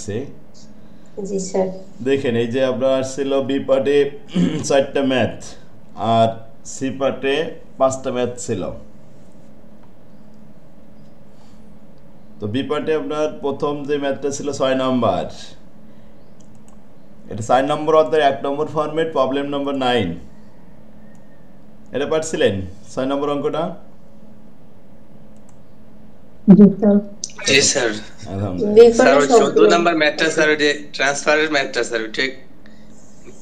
আসছে। জি স্যার। দেখেন এই যে আপনার আসছিল বি পার্টে 4টা ম্যাথ আর সি পার্টে 5টা ম্যাথ ছিল। তো বি পার্টে আপনার প্রথম যে ম্যাথটা ছিল 6 নম্বর, এটা 4 নম্বর অধ্যায় 1 নম্বর ফরম্যাট প্রবলেম নম্বর 9। এটা পারছিলেন 6 নম্বর অঙ্কটা? জি স্যার। জি স্যার। আলহামদুলিল্লাহ। স্যার বিপাকে ওই 14 সবগুলো নাম্বার ম্যাথটা আছে। স্যার ওই যে ট্রান্সফারের ম্যাথটা স্যার ঠিক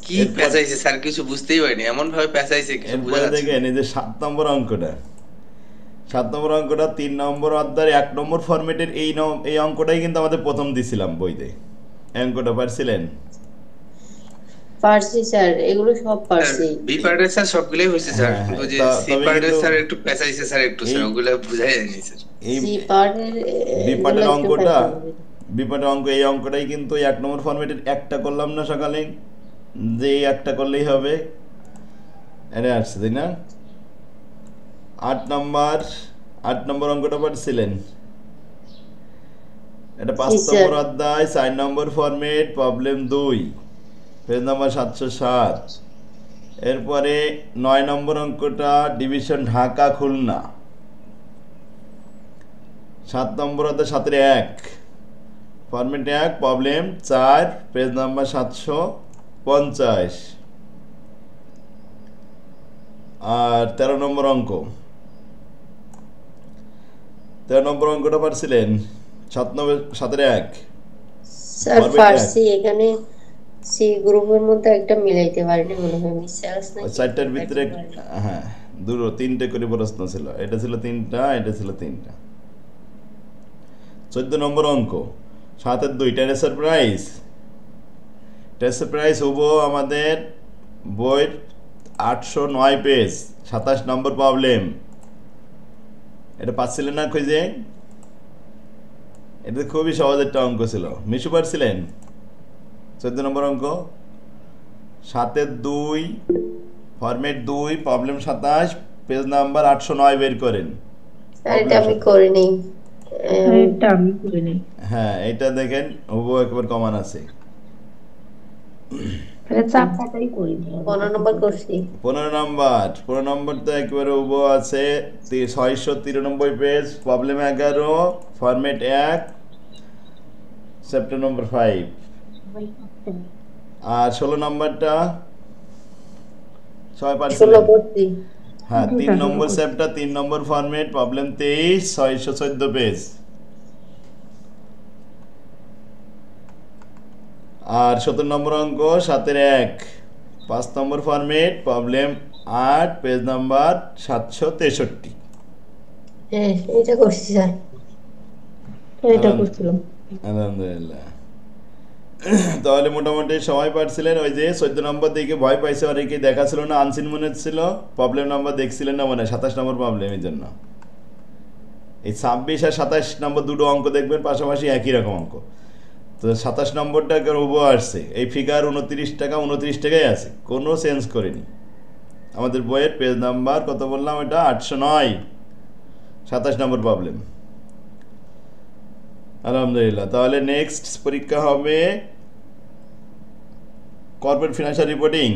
কি এরপর পেঁচাইছে স্যার কিছু বুঝতেই পারিনি, এমন ভাবে পেঁচাইছে কিছু বোঝা এরপরে যাচ্ছে না। দেখেন এই যে 7 নম্বর অঙ্কটা, 7 নম্বর অঙ্কটা 3 নম্বর অধ্যায়ের 1 নম্বর ফরম্যাটের এই অঙ্কটাই কিন্তু আমাদের প্রথম দিছিলাম বইতে। এই অঙ্কটা পারছিলেন? পারছি স্যার, এগুলো সব স্যার পারছি। বি পার্টের স্যার সবগুলোই হয়েছে স্যার, হ্যাঁ হ্যাঁ, ওই যে সি তবে পার্টের কিন্তু স্যার একটু পেঁচাইছে স্যার, একটু এই স্যার ওগুলো বোঝাই যায়নি স্যার। এই সি পার্টের এগুলো বিপাটের একটু অঙ্কটা, প্যাটার্ন হবে। বিপাটের অঙ্ক এই অঙ্কটাই কিন্তু 1 নম্বর ফরম্যাটের একটা করলাম না সকালে, যে এই একটা করলেই হবে, এটা আসছে তাই না? 8 নম্বর, 8 নম্বর অঙ্কটা পারছিলেন? এটা জি 5 স্যার। নম্বর অধ্যায় 4 নম্বর ফরম্যাট প্রবলেম 2, পেজ নাম্বার 707। এরপরে 9 নম্বর অঙ্কটা ডিভিশন ঢাকা খুলনা, 7 নম্বর অধ্যায় 7-1 ফরম্যাট 1 প্রবলেম 4, পেজ নাম্বার 750। আর 13 নম্বর অঙ্ক, 13 নম্বর অঙ্কটা পারছিলেন? 7-1 স্যার ফরম্যাট 1। পারছি, এখানে সি গ্রুপের মধ্যে একটা মিলাইতে পারিনি মনে হয়, মিসচার্জ ওই নাকি 4টার ভিতরে, দেখাতে পারিনি। হ্যাঁ, দুটো 3টে করে প্রশ্ন ছিল, এটা ছিল 3টা, এটা ছিল 3টা। 14 নম্বর অঙ্ক 7-2 টেরেসের প্রাইস, টেরেসের প্রাইস হবো আমাদের বইয়ের 809 পেজ 27 নম্বর প্রবলেম। এটা পাচ্ছিলেন না খুঁজে? এটা খুবই সহজ একটা অঙ্ক ছিল, মিশু পারছিলেন? 14 নম্বর অঙ্ক 7-2 ফরম্যাট 2 প্রবলেম 27, পেজ নাম্বার 809 বের করেন। স্যার এটা প্রবলেম আমি করিনি। এটা আমি করি নাই। হ্যাঁ, এটা দেখেন হুবহু একবার কমান আছে। তাহলে চারটাটাই করি নাই। 15 নম্বর করছি। 15 নম্বর, 15 নম্বর তো একেবারে হুবহু আছে 693 পেজ প্রবলেম 11 ফরম্যাট 1 চ্যাপ্টার নম্বর 5। আর 16 নম্বরটা সবাই 16 পারছিলেন? করছি। হ্যাঁ, জি 3 স্যার, নম্বর করছি। চ্যাপ্টার 3 নম্বর ফরম্যাট প্রবলেম 23 614 পেজ। আর 17 নম্বর অঙ্ক 7-1 5 নম্বর ফরম্যাট প্রবলেম 8, পেজ নাম্বার 763। হ্যাঁ এটা করছি স্যার। এটা করছিলাম। আলহামদুলিল্লাহ। তাহলে মোটামুটি সবাই পারছিলেন। ওই যে 14 নম্বর দিকে ভয় পাইছে অনেকে, দেখা ছিল না, আনসিন মনে হচ্ছিল, প্রবলেম নাম্বার দেখছিলেন না মনে হয় 27 নম্বর প্রবলেমের জন্য। এই 26 আর 27 নম্বর দুটো অঙ্ক দেখবেন পাশাপাশি একই রকম অঙ্ক। তো 27 নম্বরটা উবো আসছে, এই ফিগার 29 টাকা 29 টাকাই আছে, কোনো চেঞ্জ করেনি। আমাদের বইয়ের পেজ নাম্বার কত বললাম, এটা 809, 27 নম্বর প্রবলেম। আলহামদুলিল্লাহ। তাহলে নেক্সট পরীক্ষা হবে কর্পোরেট ফিনান্সিয়াল রিপোর্টিং।